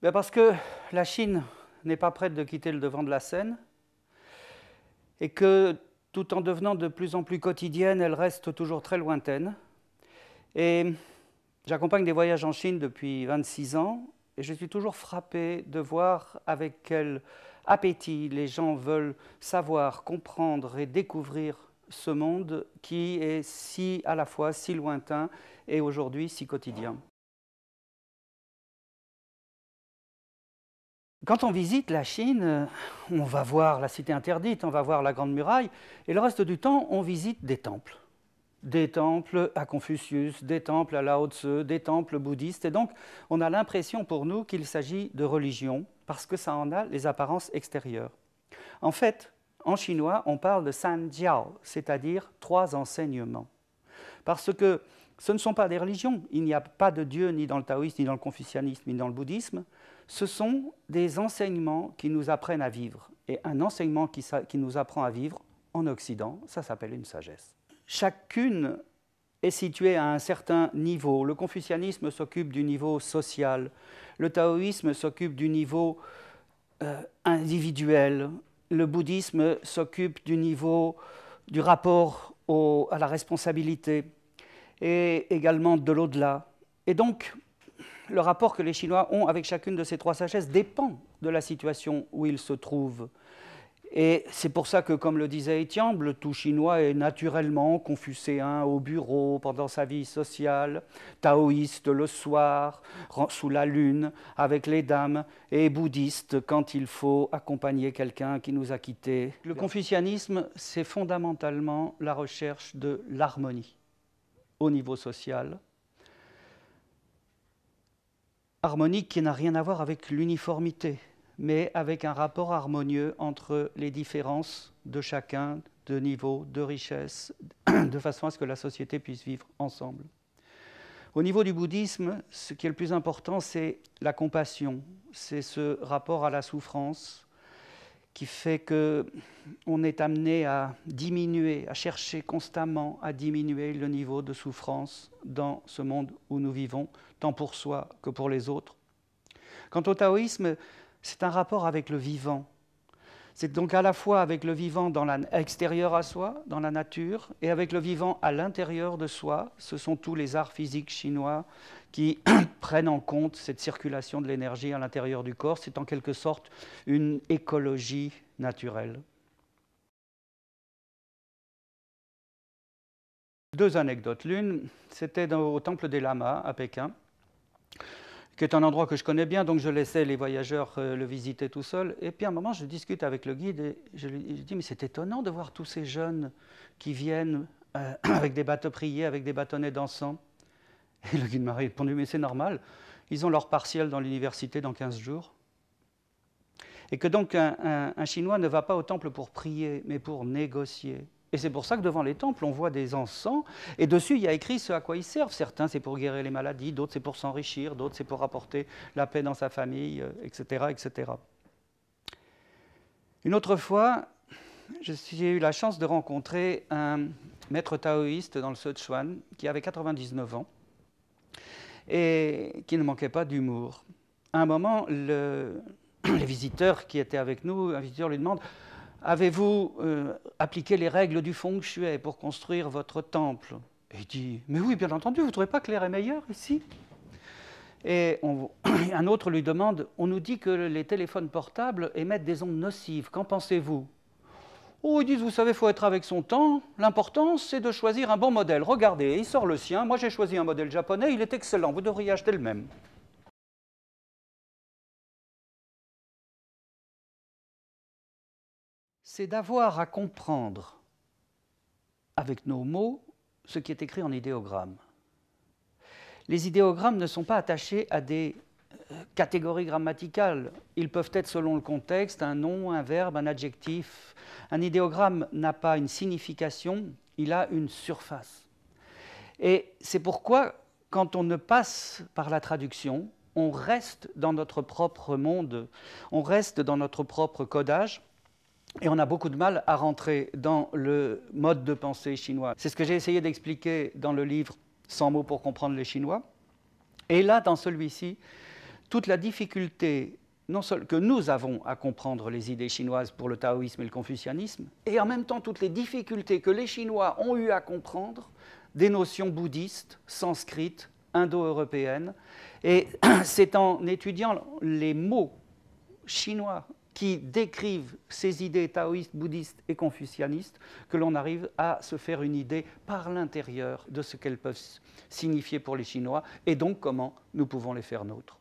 Ben parce que la Chine n'est pas prête de quitter le devant de la scène et que, tout en devenant de plus en plus quotidienne, elle reste toujours très lointaine. Et j'accompagne des voyages en Chine depuis 26 ans et je suis toujours frappé de voir avec quel appétit les gens veulent savoir, comprendre et découvrir ce monde qui est si à la fois si lointain et aujourd'hui si quotidien. Quand on visite la Chine, on va voir la cité interdite, on va voir la Grande Muraille, et le reste du temps, on visite des temples. Des temples à Confucius, des temples à Lao Tzu, des temples bouddhistes. Et donc, on a l'impression pour nous qu'il s'agit de religion, parce que ça en a les apparences extérieures. En fait, en chinois, on parle de Sanjiao, c'est-à-dire 3 enseignements. Parce que ce ne sont pas des religions, il n'y a pas de Dieu ni dans le taoïsme, ni dans le confucianisme, ni dans le bouddhisme. Ce sont des enseignements qui nous apprennent à vivre. Et un enseignement qui nous apprend à vivre en Occident, ça s'appelle une sagesse. Chacune est située à un certain niveau. Le confucianisme s'occupe du niveau social, le taoïsme s'occupe du niveau individuel, le bouddhisme s'occupe du niveau du rapport à la responsabilité et également de l'au-delà. Et donc, le rapport que les Chinois ont avec chacune de ces 3 sagesses dépend de la situation où ils se trouvent. Et c'est pour ça que, comme le disait Etiamble, tout Chinois est naturellement confucéen au bureau pendant sa vie sociale, taoïste le soir, sous la lune, avec les dames, et bouddhiste quand il faut accompagner quelqu'un qui nous a quittés. Le confucianisme, c'est fondamentalement la recherche de l'harmonie au niveau social, harmonique qui n'a rien à voir avec l'uniformité, mais avec un rapport harmonieux entre les différences de chacun, de niveau, de richesse, de façon à ce que la société puisse vivre ensemble. Au niveau du bouddhisme, ce qui est le plus important, c'est la compassion, c'est ce rapport à la souffrance qui fait qu'on est amené à diminuer, à chercher constamment à diminuer le niveau de souffrance dans ce monde où nous vivons, tant pour soi que pour les autres. Quant au taoïsme, c'est un rapport avec le vivant. C'est donc à la fois avec le vivant extérieur à soi, dans la nature, et avec le vivant à l'intérieur de soi. Ce sont tous les arts physiques chinois qui prennent en compte cette circulation de l'énergie à l'intérieur du corps. C'est en quelque sorte une écologie naturelle. 2 anecdotes. L'une, c'était au Temple des Lamas à Pékin, qui est un endroit que je connais bien, donc je laissais les voyageurs le visiter tout seul. Et puis à un moment, je discute avec le guide et je lui dis « Mais c'est étonnant de voir tous ces jeunes qui viennent avec des bateaux-priés, avec des bâtonnets d'encens. » Et le guide m'a répondu « Mais c'est normal, ils ont leur partiel dans l'université dans 15 jours. » Et que donc un Chinois ne va pas au temple pour prier, mais pour négocier. Et c'est pour ça que devant les temples, on voit des encens, et dessus, il y a écrit ce à quoi ils servent. Certains, c'est pour guérir les maladies, d'autres, c'est pour s'enrichir, d'autres, c'est pour apporter la paix dans sa famille, etc., etc. Une autre fois, j'ai eu la chance de rencontrer un maître taoïste dans le Sichuan qui avait 99 ans et qui ne manquait pas d'humour. À un moment, les visiteurs qui étaient avec nous, un visiteur lui demande « Avez-vous appliqué les règles du feng shui pour construire votre temple ?» Et il dit « Mais oui, bien entendu, vous ne trouvez pas que l'air est meilleur ici ?» Et un autre lui demande « On nous dit que les téléphones portables émettent des ondes nocives, qu'en pensez-vous ?» Oh, ils disent « Vous savez, il faut être avec son temps, l'important c'est de choisir un bon modèle. Regardez, il sort le sien, moi j'ai choisi un modèle japonais, il est excellent, vous devriez acheter le même. » C'est d'avoir à comprendre avec nos mots ce qui est écrit en idéogrammes. Les idéogrammes ne sont pas attachés à des catégories grammaticales. Ils peuvent être, selon le contexte, un nom, un verbe, un adjectif. Un idéogramme n'a pas une signification, il a une surface. Et c'est pourquoi, quand on ne passe par la traduction, on reste dans notre propre monde, on reste dans notre propre codage, et on a beaucoup de mal à rentrer dans le mode de pensée chinois. C'est ce que j'ai essayé d'expliquer dans le livre « 100 mots pour comprendre les Chinois ». Et là, dans celui-ci, toute la difficulté non seulement que nous avons à comprendre les idées chinoises pour le taoïsme et le confucianisme, et en même temps toutes les difficultés que les Chinois ont eu à comprendre des notions bouddhistes, sanskrites, indo-européennes. Et c'est en étudiant les mots chinois qui décrivent ces idées taoïstes, bouddhistes et confucianistes que l'on arrive à se faire une idée par l'intérieur de ce qu'elles peuvent signifier pour les Chinois et donc comment nous pouvons les faire nôtres.